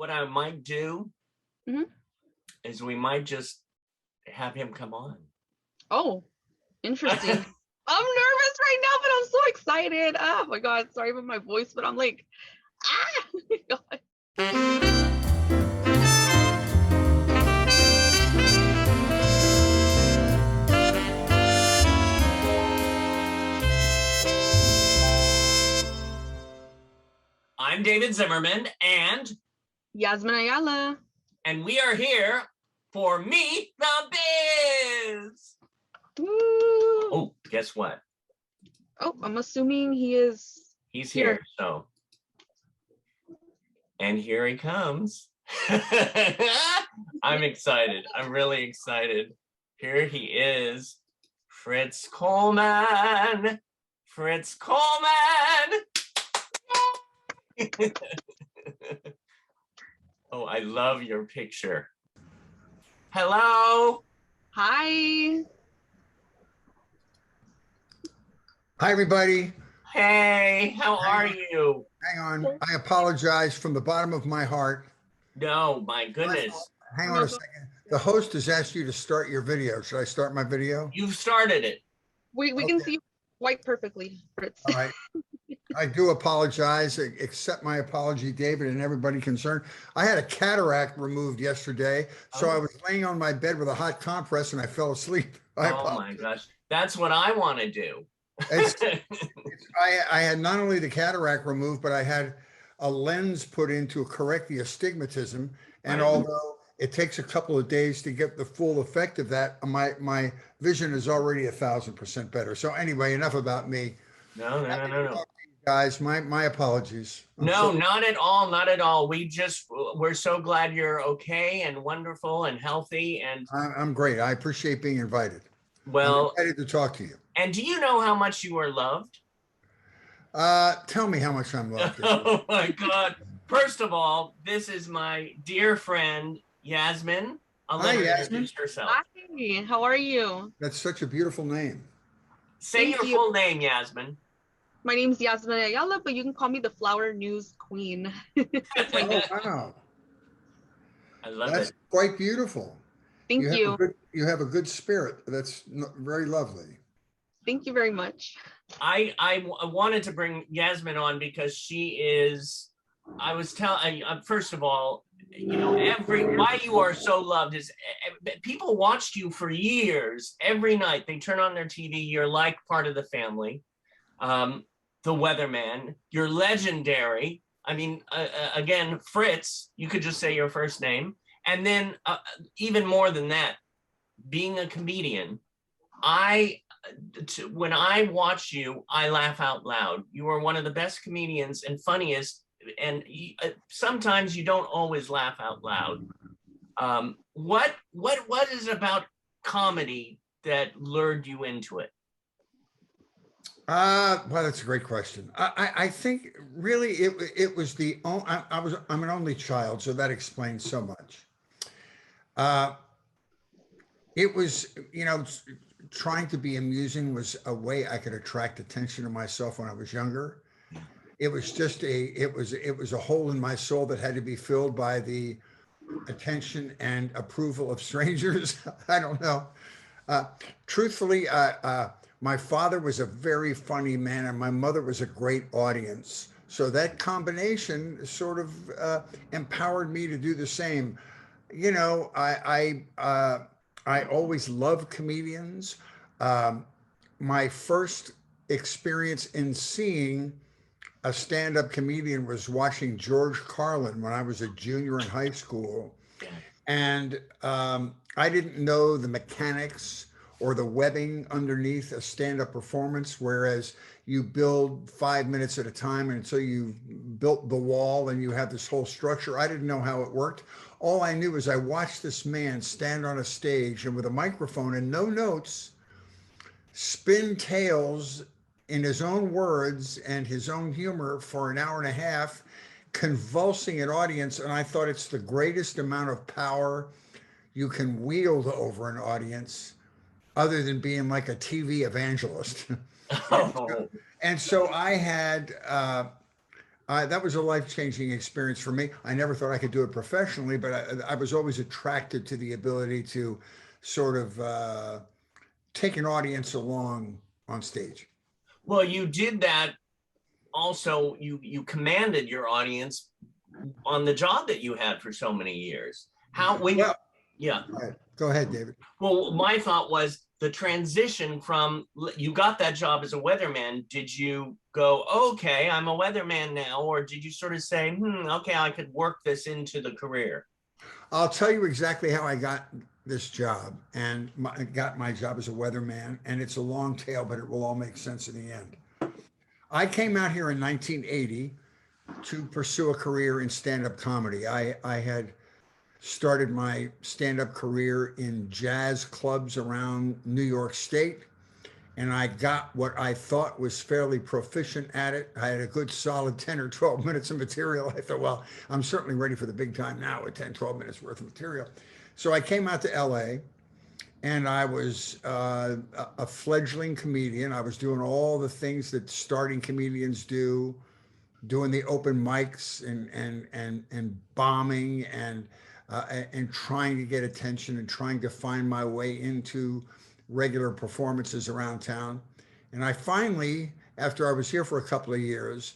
what I might do Mhm. is we might just have him come on. Oh, interesting. I'm nervous right now, but I'm so excited. Oh my God, sorry about my voice, but I'm like, ah. God. I'm David Zimmerman, and YASMIN AYALA. we are here for Meet the Biz. Woo. Oh, guess what? Oh, I'm assuming he is. He's here. So, and here he comes. I'm excited. I'm really excited. Here he is, Fritz Coleman. Fritz Coleman. Oh, I love your picture. Hello. Hi. Hi, everybody. Hey, how are you? Hang on. I apologize from the bottom of my heart. No, my goodness. Hang on a second. The host has asked you to start your video. Should I start my video? You've started it. We can see you quite perfectly, Fritz. All right. I do apologize. Accept my apology, David, and everybody concerned. I had a cataract removed yesterday, so I was laying on my bed with a hot compress and I fell asleep. Oh my gosh. That's what I want to do. I had not only the cataract removed, but I had a lens put in to correct the astigmatism. And although it takes a couple of days to get the full effect of that, my vision is already 1,000% better. So anyway, enough about me. No. Guys, my apologies. Not at all. Not at all. We're so glad you're okay and wonderful and healthy. And I'm great. I appreciate being invited. Well, I'm excited to talk to you. And do you know how much you are loved? Tell me how much I'm loved. Oh my God. First of all, this is my dear friend, YASMIN. I'll let her introduce herself. Hi, how are you? That's such a beautiful name. Say your full name, YASMIN. My name's YASMIN AYALA, but you can call me the Flower News Queen. That's my name. Wow. I love it. That's quite beautiful. Thank you. You have a good spirit. That's very lovely. Thank you very much. I wanted to bring YASMIN on because she is, I was telling, first of all, you know, why you are so loved is people watched you for years. Every night they turn on their TV. You're like part of the family. The weatherman, you're legendary. I mean, again, Fritz, you could just say your first name. And then even more than that, being a comedian, when I watch you, I laugh out loud. You are one of the best comedians and funniest, and sometimes you don't always laugh out loud. What is it about comedy that lured you into it? Well, that's a great question. I think really it was I'm an only child, so that explains so much. It was, you know, trying to be amusing was a way I could attract attention to myself when I was younger. It was just it was a hole in my soul that had to be filled by the attention and approval of strangers. I don't know. Truthfully, my father was a very funny man and my mother was a great audience. So that combination sort of empowered me to do the same. You know, I always loved comedians. My first experience in seeing a stand-up comedian was watching George Carlin when I was a junior in high school. And I didn't know the mechanics or the webbing underneath a stand-up performance, whereas you build 5 minutes at a time until you built the wall and you have this whole structure. I didn't know how it worked. All I knew is I watched this man stand on a stage and with a microphone and no notes, spin tales in his own words and his own humor for an hour and a half, convulsing an audience. And I thought it's the greatest amount of power you can wield over an audience other than being like a TV evangelist. And so I That was a life-changing experience for me. I never thought I could do it professionally, but I was always attracted to the ability to sort of take an audience along on stage. Well, you did that also. You commanded your audience on the job that you had for so many years. How when you Well, yeah. all right, go ahead, David. Well, my thought was the transition from you got that job as a weatherman. Did you go, okay, I'm a weatherman now, or did you sort of say, okay, I could work this into the career? I'll tell you exactly how I got this job and got my job as a weatherman, and it's a long tale, but it will all make sense in the end. I came out here in 1980 to pursue a career in stand-up comedy. I had started my stand-up career in jazz clubs around New York State, and I got what I thought was fairly proficient at it. I had a good solid 10 or 12 minutes of material. I thought, well, I'm certainly ready for the big time now with 10, 12 minutes worth of material. So I came out to LA, and I was a fledgling comedian. I was doing all the things that starting comedians do, doing the open mics and bombing and trying to get attention and trying to find my way into regular performances around town. And I finally, after I was here for a couple of years,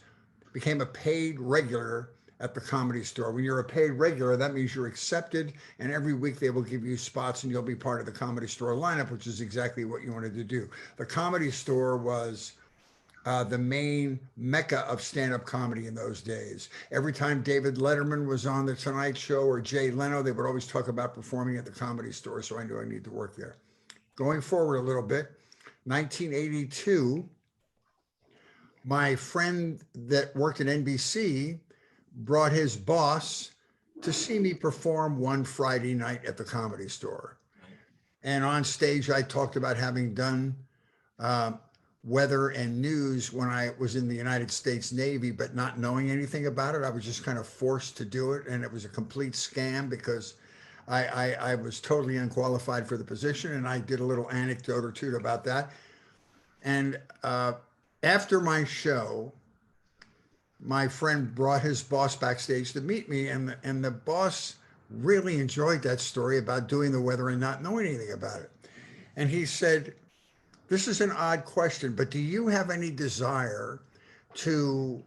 became a paid regular at the Comedy Store. When you're a paid regular, that means you're accepted, and every week they will give you spots and you'll be part of the Comedy Store lineup, which is exactly what you wanted to do. The Comedy Store was the main mecca of stand-up comedy in those days. Every time David Letterman was on the Tonight Show or Jay Leno, they would always talk about performing at the Comedy Store, so I knew I needed to work there. Going forward a little bit, 1982, my friend that worked at NBC brought his boss to see me perform one Friday night at the Comedy Store. And on stage, I talked about having done weather and news when I was in the United States Navy, but not knowing anything about it. I was just kind of forced to do it. And it was a complete scam because I was totally unqualified for the position. And I did a little anecdote or two about that. And after my show, my friend brought his boss backstage to meet me. And the boss really enjoyed that story about doing the weather and not knowing anything about it. And he said, "This is an odd question, but do you have any desire to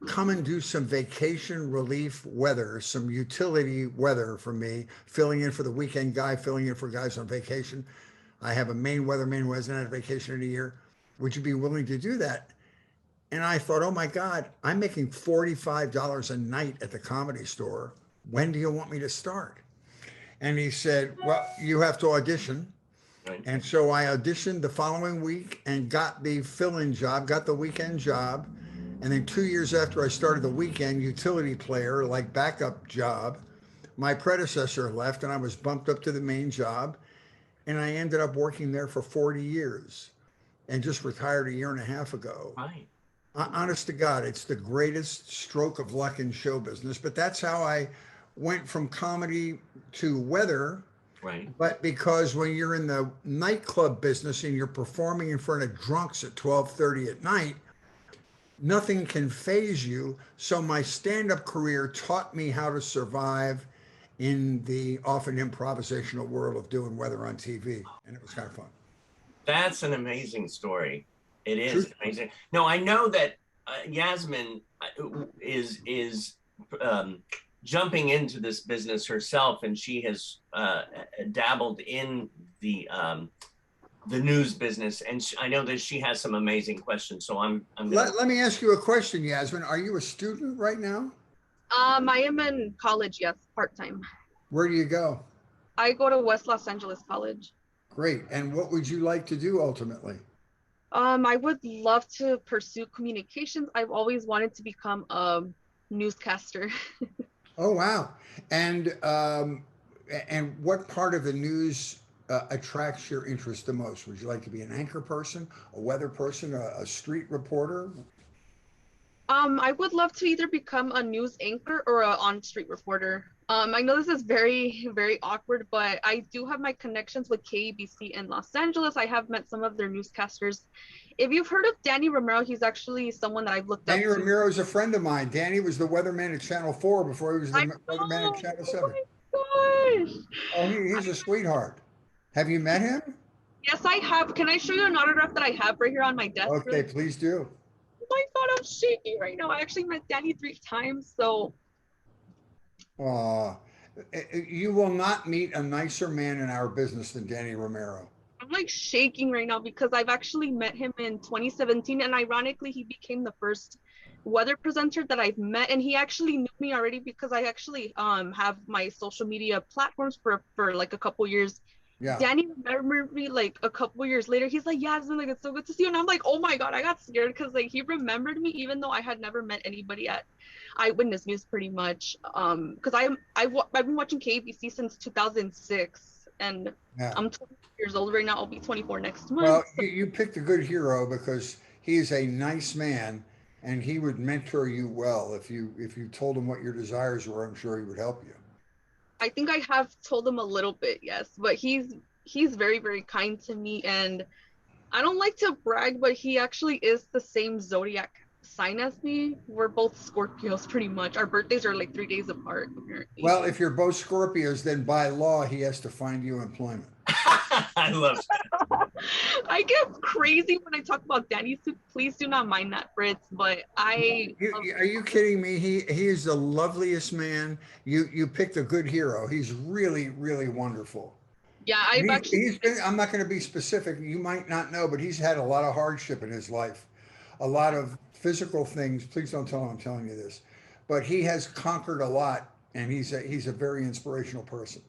come and do some vacation relief weather, some utility weather for me, filling in for the weekend guy, filling in for guys on vacation? I have a Maine weatherman who hasn't had a vacation in a year. Would you be willing to do that?" And I thought, oh my God, I'm making $45 a night at the Comedy Store. When do you want me to start? And he said, well, you have to audition. Right. And so I auditioned the following week and got the fill-in job, got the weekend job. And then 2 years after I started the weekend utility player, like backup job, my predecessor left and I was bumped up to the main job. And I ended up working there for 40 years and just retired a year and a half ago. Right. Honest to God, it's the greatest stroke of luck in show business. But that's how I went from comedy to weather. Right. But because when you're in the nightclub business and you're performing in front of drunks at 12:30 at night, nothing can phase you. So my stand-up career taught me how to survive in the often improvisational world of doing weather on TV. And it was kind of fun. That's an amazing story. It is True. amazing. No, I know that Yasmin is jumping into this business herself, and she has dabbled in the news business, and I know that she has some amazing questions. So I'm gonna... Let me ask you a question, Yasmin. Are you a student right now? I am in college, yes, part-time. Where do you go? I go to West Los Angeles College. Great. And what would you like to do ultimately? I would love to pursue communications. I've always wanted to become a newscaster. Oh, wow. And what part of the news attracts your interest the most? Would you like to be an anchor person, a weather person, a street reporter? I would love to either become a news anchor or a on-street reporter. I know this is very, very awkward, but I do have my connections with KEBC in Los Angeles. I have met some of their newscasters. If you've heard of Danny Romero, he's actually someone that I've looked up Danny to. Ramiro is a friend of mine. Danny was the weatherman at Channel 4 before he was the I weatherman at know. Channel Oh 7. my gosh. Oh, he's a sweetheart. Have you met him? Yes, I have. Can I show you an autograph that I have right here on my desk? Okay, please do. Oh my God, I'm shaking right now. I actually met Danny 3 times, so Uh, you will not meet a nicer man in our business than Danny Romero. I'm like shaking right now because I've actually met him in 2017, and ironically, he became the first weather presenter that I've met, and he actually knew me already because I actually have my social media platforms for like a couple years. Yeah. Danny remembered me like a couple years later. He's like, "Yasmin, like it's so good to see you," and I'm like, "Oh my God," I got scared because like he remembered me even though I had never met anybody at Eyewitness News pretty much. Because I've been watching KBC since 2006, and Yeah. I'm 20 years old right now. I'll be 24 next Well, month. So you picked a good hero because he is a nice man and he would mentor you well. If you told him what your desires were, I'm sure he would help you. I think I have told him a little bit, yes, but he's very, very kind to me, and I don't like to brag, but he actually is the same zodiac sign as me. We're both Scorpios pretty much. Our birthdays are like 3 days apart, apparently. Well, if you're both Scorpios, then by law he has to find you employment. I love I get crazy when I talk about Danny, so please do not mind that, Fritz. But Are you kidding me? He is the loveliest man. You picked a good hero. He's really, really wonderful. yeah, I've actually He's been, I'm not going to be specific. You might not know, but he's had a lot of hardship in his life, a lot of physical things. Please don't tell him I'm telling you this, but he has conquered a lot, and he's a very inspirational person.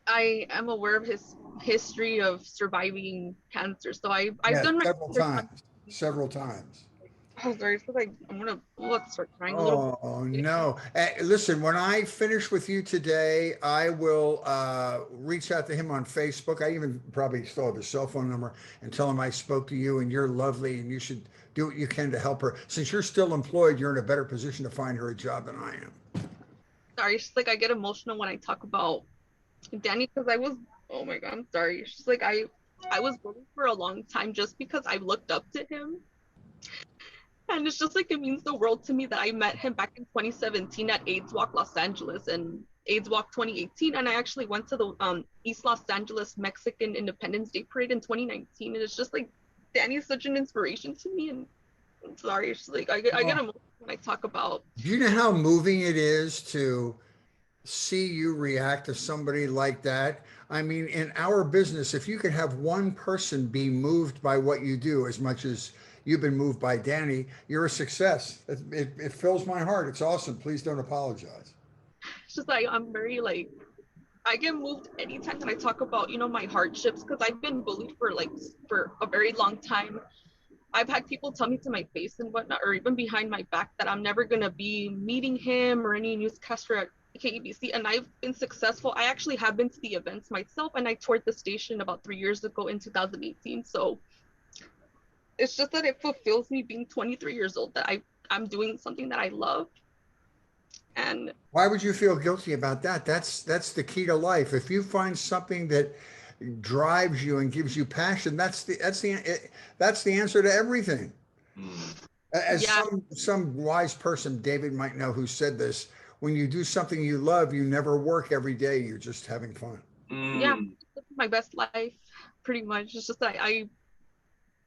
I am aware of his history of surviving cancer, so I've Yes, done my several research on. times, several times. Oh, sorry, so like I'm gonna let's start crying a little Oh bit. no! Listen, when I finish with you today, I will reach out to him on Facebook. I even probably still have his cell phone number and tell him I spoke to you and you're lovely and you should do what you can to help her. Since you're still employed, you're in a better position to find her a job than I am. Sorry, it's just like I get emotional when I talk about Danny because I was, oh my God, I'm sorry. It's just like I was bullied for a long time just because I looked up to him. And it's just like it means the world to me that I met him back in 2017 at AIDS Walk Los Angeles and AIDS Walk 2018. And I actually went to the East Los Angeles Mexican Independence Day Parade in 2019. And it's just like Danny's such an inspiration to me. And I'm sorry, it's just like I get Oh, emotional when I talk about. do you know how moving it is to see you react to somebody like that? I mean, in our business, if you could have one person be moved by what you do as much as you've been moved by Danny, you're a success. It fills my heart. It's awesome. Please don't apologize. It's just like I'm very like I get moved anytime that I talk about my hardships because I've been bullied for a very long time. I've had people tell me to my face and whatnot, or even behind my back, that I'm never gonna be meeting him or any newscaster at KEBC, and I've been successful. I actually have been to the events myself, and I toured the station about 3 years ago in 2018. So it's just that it fulfills me being 23 years old that I'm doing something that I love. And Why would you feel guilty about that? That's the key to life. If you find something that drives you and gives you passion, that's the answer to everything. it. As yeah, some wise person, David might know, who said this: when you do something you love, you never work every day. You're just having fun. yeah, Mm. my best life, pretty much. It's just that I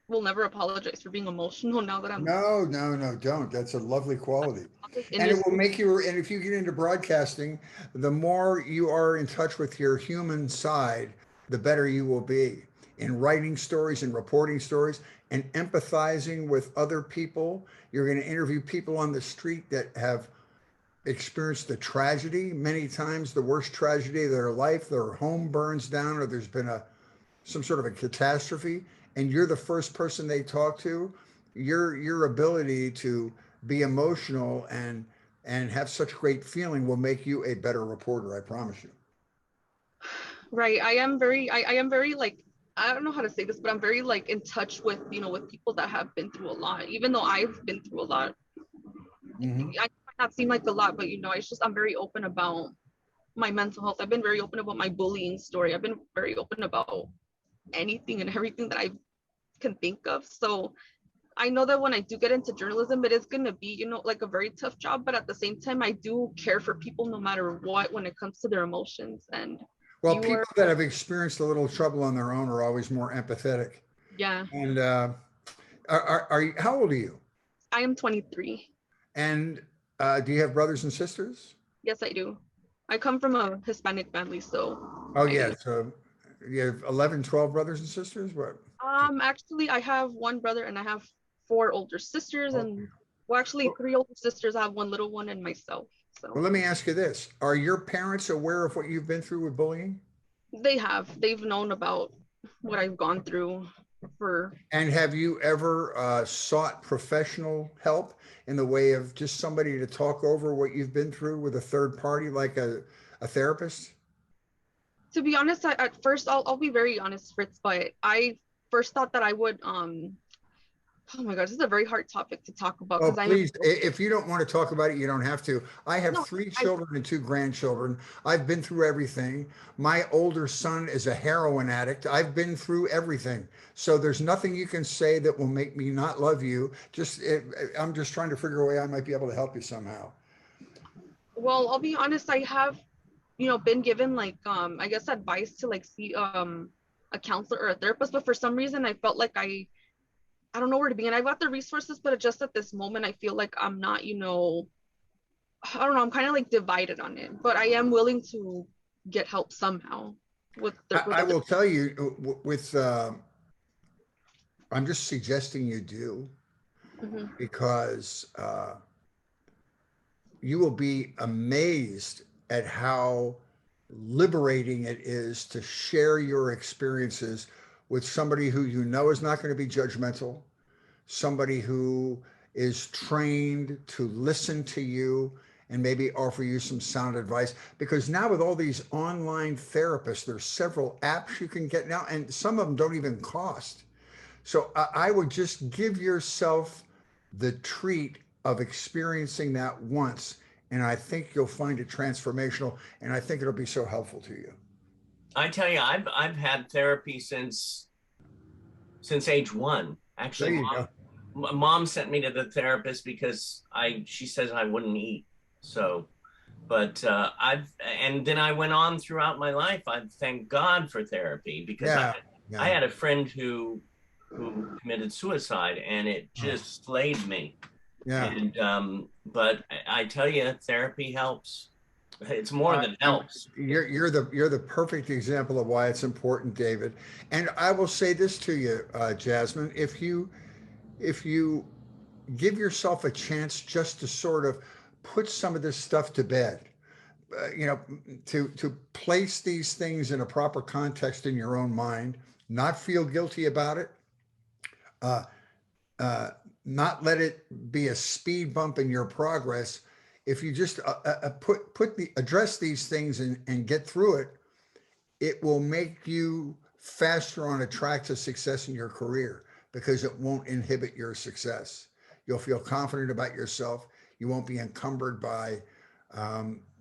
will never apologize for being emotional now that I'm No, no, no, don't. That's a lovely quality. in And it this. will make you, and if you get into broadcasting, the more you are in touch with your human side, the better you will be in writing stories and reporting stories and empathizing with other people. You're going to interview people on the street that have experienced a tragedy, many times the worst tragedy of their life. Their home burns down, or there's been some sort of a catastrophe, and you're the first person they talk to. Your ability to be emotional and have such great feeling will make you a better reporter. I promise you. Right. I am very like I don't know how to say this, but I'm very like in touch with, with people that have been through a lot, even though I've been through a lot. Mhm. I might not seem like a lot, but it's just, I'm very open about my mental health. I've been very open about my bullying story. I've been very open about anything and everything that I can think of. So I know that when I do get into journalism, it is going to be, like a very tough job, but at the same time, I do care for people no matter what when it comes to their emotions. And Well, you are, people that have experienced a little trouble on their own are always more empathetic. yeah, And are you, how old are you? I am 23. And do you have brothers and sisters? Yes, I do. I come from a Hispanic family, so Oh, I yeah. do. So you have 11, 12 brothers and sisters? What? Actually, I have one brother and I have four older sisters, Okay. and well, actually, Well, three older sisters. I have one little one and myself. well, So let me ask you this. Are your parents aware of what you've been through with bullying? they've known about what I've gone through for. And have you ever sought professional help in the way of just somebody to talk over what you've been through with a third party, like a therapist? To be honest, at first, I'll be very honest, Fritz, but I first thought that I would. Oh my gosh, this is a very hard topic to talk about Oh, because I am. please, if you don't want to talk about it, you don't have to. I have No, three I children and two grandchildren. I've been through everything. My older son is a heroin addict. I've been through everything. So there's nothing you can say that will make me not love you. I'm just trying to figure a way I might be able to help you somehow. well, I'll be honest. I have, been given like I guess advice to like see a counselor or a therapist, but for some reason I felt like I don't know where to begin. I've got the resources, but just at this moment, I feel like I'm not, I don't know. I'm kind of like divided on it, but I am willing to get help somehow with I the. will tell you I'm just suggesting you do Mhm. because you will be amazed at how liberating it is to share your experiences with somebody who you know is not going to be judgmental, somebody who is trained to listen to you and maybe offer you some sound advice. Because now, with all these online therapists, there's several apps you can get now, and some of them don't even cost. So I would just give yourself the treat of experiencing that once. And I think you'll find it transformational. And I think it'll be so helpful to you. I tell you, I've had therapy since age one. There Actually, you go. mom sent me to the therapist because she says I wouldn't eat. So, but and then I went on throughout my life. I thank God for therapy because Yeah. I Yeah. had a friend who committed suicide, and it Oh, just slayed me. yeah. And but I tell you, therapy helps. It's more than And helps. you're the perfect example of why it's important, David. And I will say this to you, Jasmine, if you give yourself a chance just to sort of put some of this stuff to bed, you know, to place these things in a proper context in your own mind, not feel guilty about it, uh, uh, not let it be a speed bump in your progress. If you just put the address these things and get through it, it will make you faster on a track to success in your career because it won't inhibit your success. You'll feel confident about yourself. You won't be encumbered by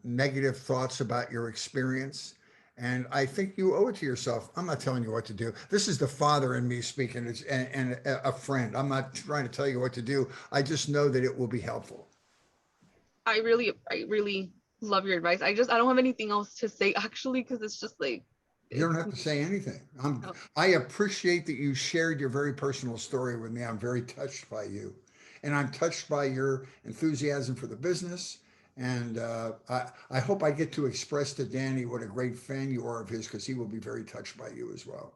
negative thoughts about your experience. And I think you owe it to yourself. I'm not telling you what to do. This is the father in me speaking, and a friend. I'm not trying to tell you what to do. I just know that it will be helpful. I really love your advice. I don't have anything else to say actually because it's just like You don't it's. have to say anything. No. I appreciate that you shared your very personal story with me. I'm very touched by you. And I'm touched by your enthusiasm for the business. And I hope I get to express to Danny what a great fan you are of his because he will be very touched by you as well.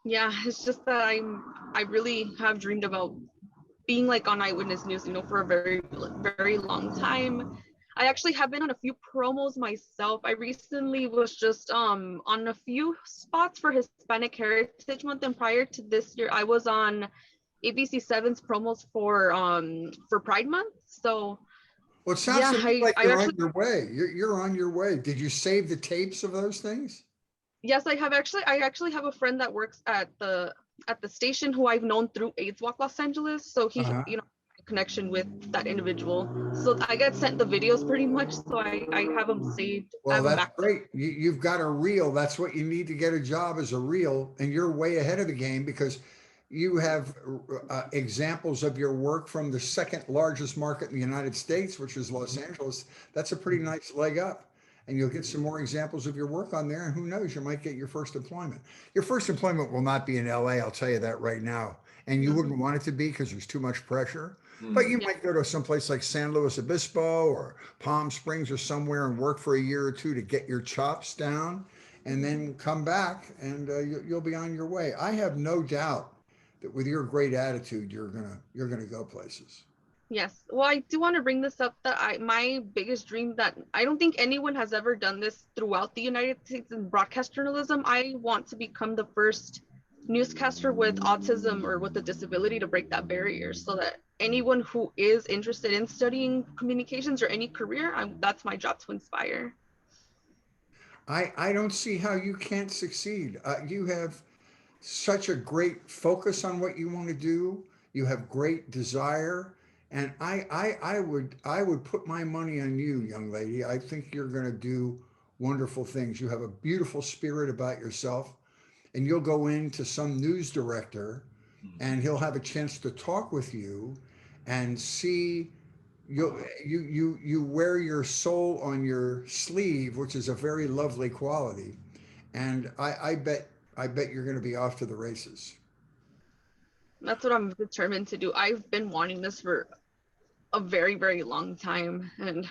Yeah, it's just that I really have dreamed about being like on Eyewitness News, for a very, very long time. I actually have been on a few promos myself. I recently was just on a few spots for Hispanic Heritage Month, and prior to this year, I was on ABC 7's promos for Pride Month. So Well, it sounds yeah, to me I like I you're on actually your way. You're on your way. Did you save the tapes of those things? Yes, I actually have a friend that works at the station who I've known through AIDS Walk Los Angeles. So he, Uh-huh. you know, connection with that individual. So I get sent the videos pretty much. So I have them saved. I Well, have them that's back. great. You've got a reel. That's what you need to get a job, as a reel, and you're way ahead of the game because you have examples of your work from the second largest market in the United States, which is Los Angeles. That's a pretty nice leg up. And you'll get some more examples of your work on there. And who knows, you might get your first employment. Your first employment will not be in LA, I'll tell you that right now. And you wouldn't want it to be because there's too much pressure. But you Yeah. might go to someplace like San Luis Obispo or Palm Springs or somewhere and work for a year or two to get your chops down, and then come back and you'll be on your way. I have no doubt that with your great attitude, you're gonna go places. Yes. Well, I do want to bring this up that my biggest dream that I don't think anyone has ever done this throughout the United States in broadcast journalism. I want to become the first newscaster with autism or with a disability to break that barrier so that anyone who is interested in studying communications or any career, that's my job to inspire. I don't see how you can't succeed. You have such a great focus on what you want to do. You have great desire, and I would put my money on you, young lady. I think you're going to do wonderful things. You have a beautiful spirit about yourself, and you'll go into some news director, and he'll have a chance to talk with you, and see you wear your soul on your sleeve, which is a very lovely quality. And I bet you're going to be off to the races. That's what I'm determined to do. I've been wanting this for a very, very long time, and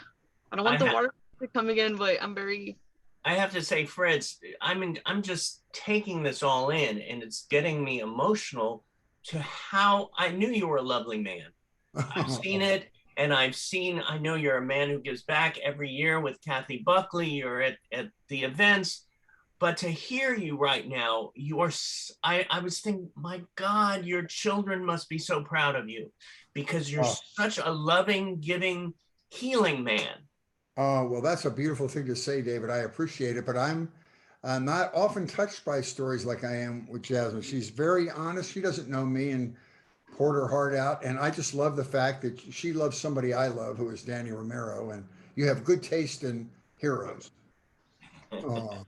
I don't I want the ha water to come again, but I'm very. I have to say, Fritz, I'm just taking this all in, and it's getting me emotional to how I knew you were a lovely man. I've seen it, and I know you're a man who gives back every year with Kathy Buckley. You're at the events, but to hear you right now, I was thinking, my God, your children must be so proud of you because you're Oh, such a loving, giving, healing man. oh, well, that's a beautiful thing to say, David. I appreciate it, but I'm not often touched by stories like I am with Jasmine. She's very honest. She doesn't know me and poured her heart out. And I just love the fact that she loves somebody I love, who is Danny Romero. And you have good taste in heroes. Oh,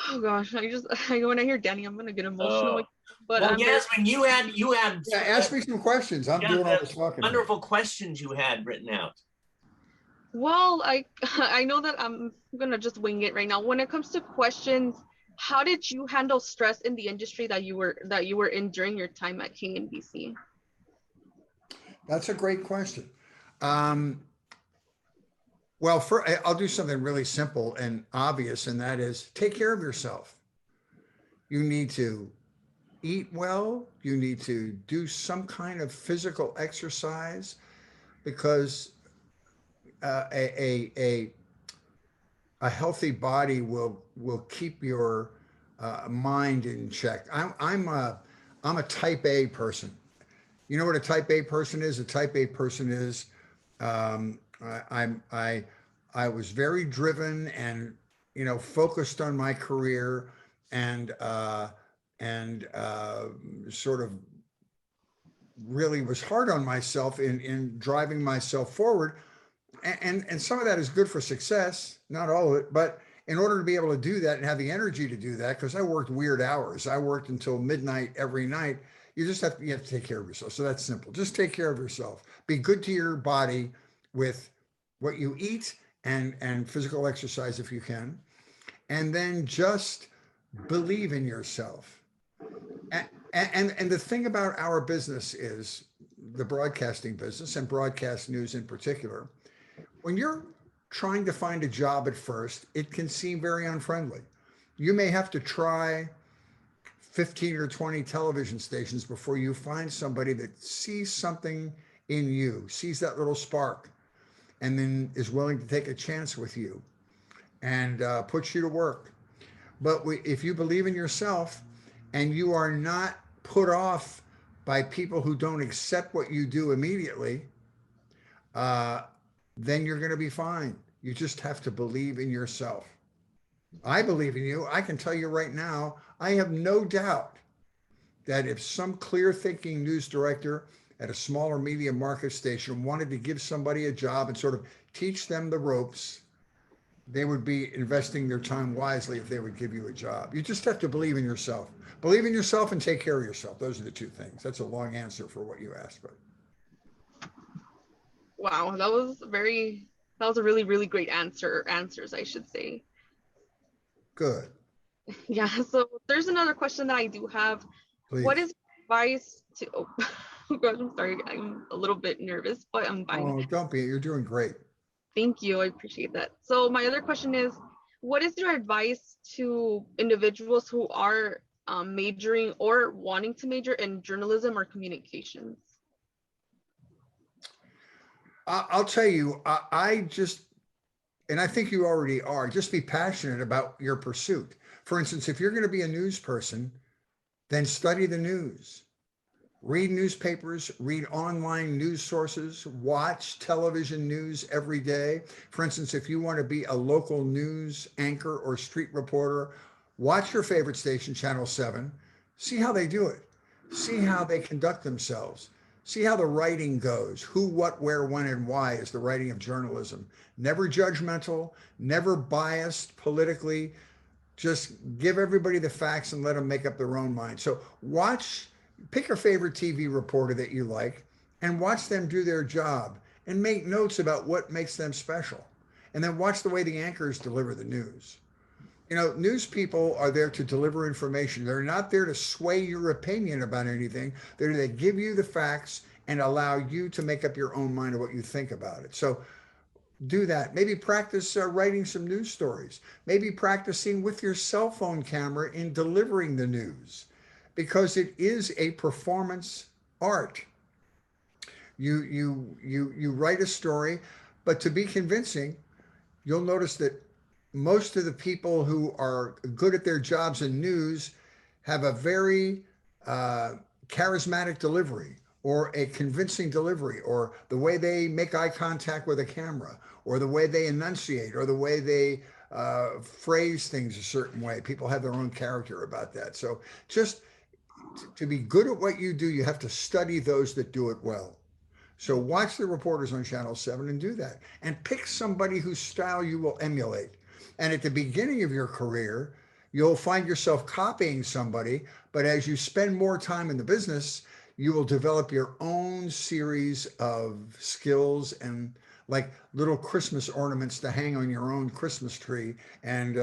Oh gosh, when I hear Danny, I'm gonna get emotional. Oh, Like, but well, I'm very Yasmin, you had yeah. Ask me some questions. I'm yeah, doing all the this talking here. wonderful questions you had written out. well. I I know that I'm gonna just wing it right now. When it comes to questions, how did you handle stress in the industry that you were in during your time at KNBC? That's a great question. Um, I'll do something really simple and obvious, and that is take care of yourself. You need to eat well. You need to do some kind of physical exercise because a healthy body will keep your mind in check. I'm a type A person. You know what a type A person is? A type A person is I was very driven and focused on my career and sort of really was hard on myself in driving myself forward. And some of that is good for success, not all of it, but in order to be able to do that and have the energy to do that, because I worked weird hours, I worked until midnight every night. You have to take care of yourself. So that's simple. Just take care of yourself. Be good to your body with what you eat and physical exercise if you can, and then just believe in yourself. And the thing about our business is the broadcasting business and broadcast news in particular. When you're trying to find a job at first, it can seem very unfriendly. You may have to try 15 or 20 television stations before you find somebody that sees something in you, sees that little spark, and then is willing to take a chance with you and puts you to work. But if you believe in yourself and you are not put off by people who don't accept what you do immediately, uh, then you're going to be fine. You just have to believe in yourself. I believe in you. I can tell you right now, I have no doubt that if some clear thinking news director at a smaller media market station wanted to give somebody a job and sort of teach them the ropes, they would be investing their time wisely if they would give you a job. You just have to believe in yourself. Believe in yourself and take care of yourself. Those are the two things. That's a long answer for what you asked, but Wow, that was a really, really great answers, I should say. good. Yeah, so there's another question that I do have. What Please. is advice to, oh, oh gosh, I'm sorry, I'm a little bit nervous, but I'm fine. Oh, don't be. You're doing great. Thank you, I appreciate that. So my other question is, what is your advice to individuals who are majoring or wanting to major in journalism or communications? I'll tell you, I just, and I think you already are, just be passionate about your pursuit. For instance, if you're going to be a news person, then study the news. Read newspapers, read online news sources, watch television news every day. For instance, if you want to be a local news anchor or street reporter, watch your favorite station, Channel 7, see how they do it, see how they conduct themselves, see how the writing goes, who, what, where, when, and why is the writing of journalism. Never judgmental, never biased politically, just give everybody the facts and let them make up their own mind. So pick a favorite TV reporter that you like and watch them do their job and make notes about what makes them special. And then watch the way the anchors deliver the news. You know, news people are there to deliver information. They're not there to sway your opinion about anything. They're there to give you the facts and allow you to make up your own mind of what you think about it. So do that. Maybe practice writing some news stories. Maybe practicing with your cell phone camera in delivering the news, because it is a performance art. You write a story, but to be convincing, you'll notice that most of the people who are good at their jobs in news have a very charismatic delivery, or a convincing delivery, or the way they make eye contact with a camera, or the way they enunciate, or the way they phrase things a certain way. People have their own character about that. So just to be good at what you do, you have to study those that do it well. So watch the reporters on Channel 7 and do that. And pick somebody whose style you will emulate. And at the beginning of your career, you'll find yourself copying somebody. But as you spend more time in the business, you will develop your own series of skills and like little Christmas ornaments to hang on your own Christmas tree. And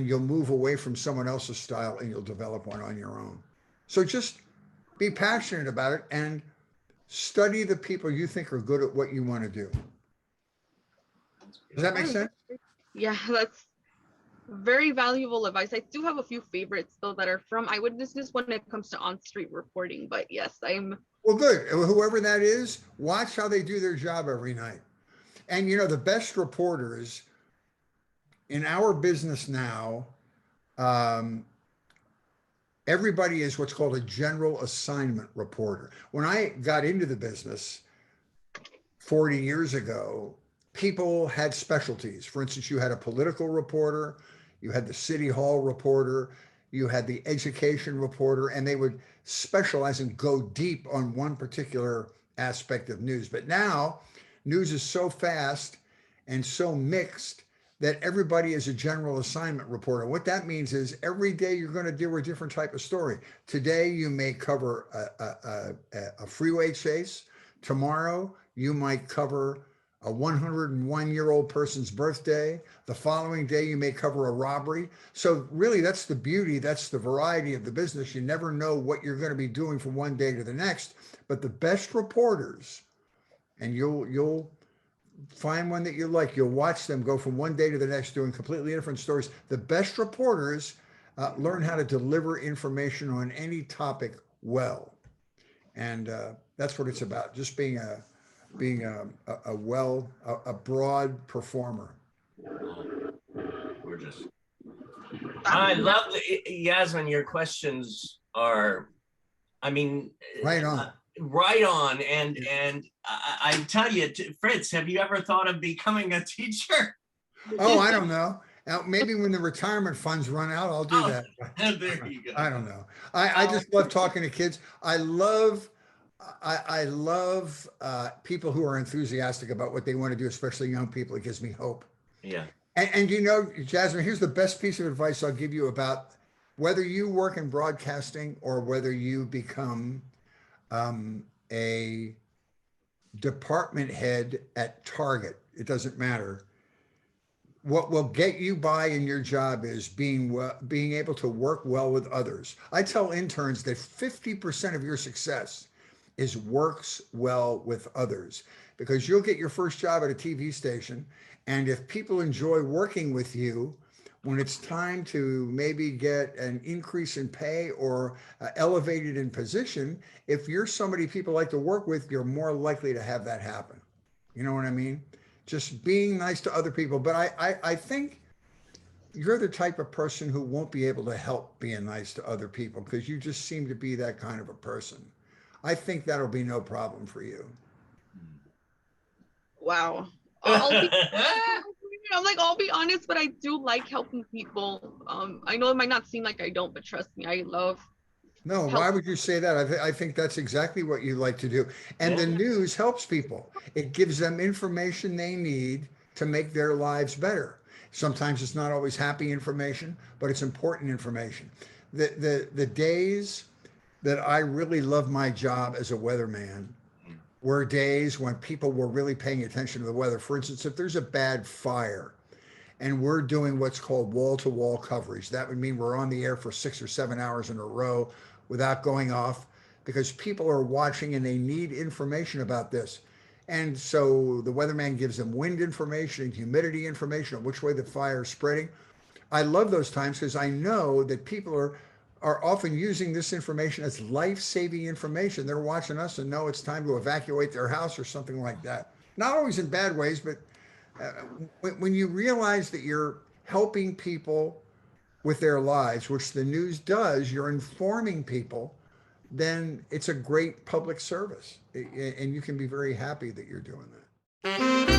you'll move away from someone else's style and you'll develop one on your own. So just be passionate about it and study the people you think are good at what you want to do. Does that make sense? Yeah, that's very valuable advice. I do have a few favorites though that are from eyewitnesses when it comes to on-street reporting, but yes, well, good. Whoever that is, watch how they do their job every night. And you know, the best reporters in our business now, everybody is what's called a general assignment reporter. When I got into the business 40 years ago, people had specialties. For instance, you had a political reporter, you had the city hall reporter, you had the education reporter, and they would specialize and go deep on one particular aspect of news. But now news is so fast and so mixed that everybody is a general assignment reporter. What that means is every day you're going to do a different type of story. Today you may cover a freeway chase. Tomorrow you might cover a 101-year-old person's birthday. The following day you may cover a robbery. So really that's the beauty, that's the variety of the business. You never know what you're going to be doing from one day to the next. But the best reporters, and you'll find one that you like, you'll watch them go from one day to the next doing completely different stories. The best reporters learn how to deliver information on any topic well. And that's what it's about, just being a broad performer. Gorgeous. I love Yasmin, your questions are, I mean, right on. Right on. And I tell you, Fritz, have you ever thought of becoming a teacher? Oh, I don't know. Now, maybe when the retirement funds run out, I'll do Oh, that. there you go. I don't know. I just love talking to kids. I love people who are enthusiastic about what they want to do, especially young people. It gives me hope. Yeah. And you know, Jasmine, here's the best piece of advice I'll give you about whether you work in broadcasting or whether you become a department head at Target. It doesn't matter. What will get you by in your job is being able to work well with others. I tell interns that 50% of your success is works well with others, because you'll get your first job at a TV station, and if people enjoy working with you, when it's time to maybe get an increase in pay or elevated in position, if you're somebody people like to work with, you're more likely to have that happen. You know what I mean? Just being nice to other people. But I think you're the type of person who won't be able to help being nice to other people, because you just seem to be that kind of a person. I think that'll be no problem for you. Wow. I'll be I'm like, I'll be honest, but I do like helping people. I know it might not seem like I don't, but trust me, I love No, help. why would you say that? I think that's exactly what you like to do. And the news helps people. It gives them information they need to make their lives better. Sometimes it's not always happy information, but it's important information. The days that I really loved my job as a weatherman were days when people were really paying attention to the weather. For instance, if there's a bad fire and we're doing what's called wall-to-wall coverage, that would mean we're on the air for 6 or 7 hours in a row without going off, because people are watching and they need information about this. And so the weatherman gives them wind information and humidity information on which way the fire is spreading. I love those times because I know that people are often using this information as life-saving information. They're watching us and know it's time to evacuate their house or something like that. Not always in bad ways, but when you realize that you're helping people with their lives, which the news does, you're informing people, then it's a great public service. And you can be very happy that you're doing that.